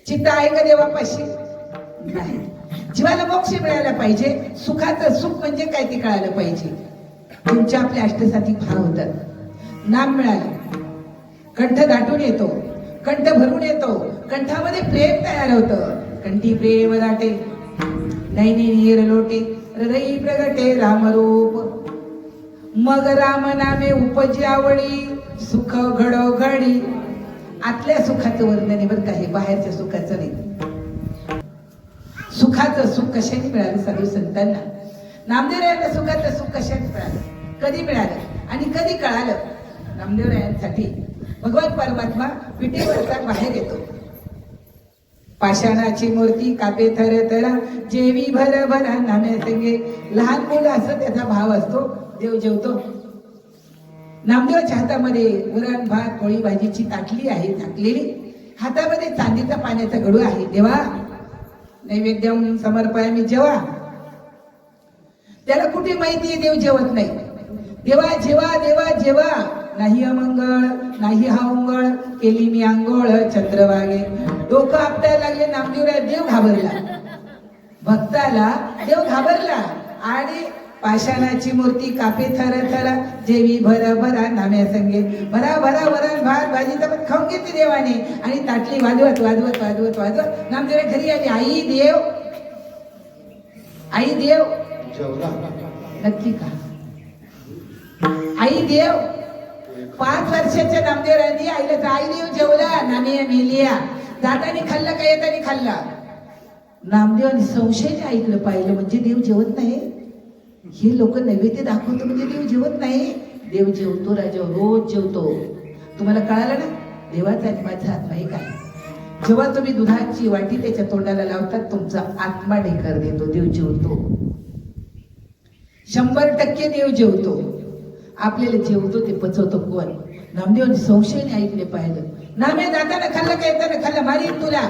चित्त आहे का देवापाशी? नाही. जीवाला मोक्ष मिळायला पाहिजे, सुखाचं सुख म्हणजे काय ते कळायला पाहिजे. तुमचे आपले अष्टसाती भाव होतात. नाम मिळाले, कंठ दाटून येतो, कंठ भरून येतो, कंठामध्ये प्रेम तयार होतं. कंठी प्रेम दाटे, नैनी नीर लोटे, हृदयी प्रगटे रामरूप. मग राम नामे उपजी आवडी, सुख घडो घडी. आतल्या सुखाचं वर्णन आहे बरं का हे, बाहेरच्या सुखाचं नाही. सुखाचं सुख कशाने मिळालं साधू संतांना? नामदेवरायांना सुखाचं सुख कशाने मिळालं, कधी मिळालं आणि कधी कळालं? नामदेवरायांसाठी भगवान परमात्मा विटेवरचा बाहेर येतो. पाषाणाची मूर्ती कापे थर थरा, जेवी भर भरा नामे संगे. लहान मुलं असं त्याचा भाव असतो. देव जेवतो. नामदेवाच्या हातामध्ये वरण भात पोळी भाजीची ताटली आहे झाकलेली, हातामध्ये चांदीचा पाण्याचा गडू आहे. देवा नैवेद्यम समर्पयामि जेवा. त्याला कुठे माहिती आहे देव जेवत नाही. देवा जेवा, देवा जेवा. नाही अमंगळ नाही हा उंगळ, केली मी आंघोळ चंद्रभागे. डोकं आपटायला लागले नामदेवराय. देव घाबरला, भक्ताला देव घाबरला. आणि पाषाणाची मूर्ती कापे थर थरा, जेवी भर भरा नाम्या संगे. भरा भरा वरण भात भाजी तर खाऊन घेतली देवाने. आणि ताटली वाजवत वाजवत वाजवत वाजवत नामदेवराय घरी आली. आई देव, आई देव नक्की का? आई देव. 5 वर्षाच्या नामदेवरायांनी आईला आई देव जेवला, नामे मेलिया. जातानी खाल्ला का येतानी खाल्ला? नामदेवानी संशयाने ऐकलं पाहिलं म्हणजे देव जेवत नाही. हे लोक नैवेद्य दाखवतो म्हणजे देव जेवत नाही. देव जेवतो राजा, रोज जेवतो. तुम्हाला कळालं ना देवाचा आणि माझा आत्मा एक आहे. जेव्हा तुम्ही दुधाची वाटी त्याच्या तोंडाला लावतात तुमचा आत्मा ढेकर देतो. देव जेवतो, 100% देव जेवतो. आपल्याला जेवतो ते पचवतो कोण? नामदेवाने संशयाने ऐकले पाहिलं. नामे जाताना खाल्लं का येताना खाल्लं, मारीन तुला.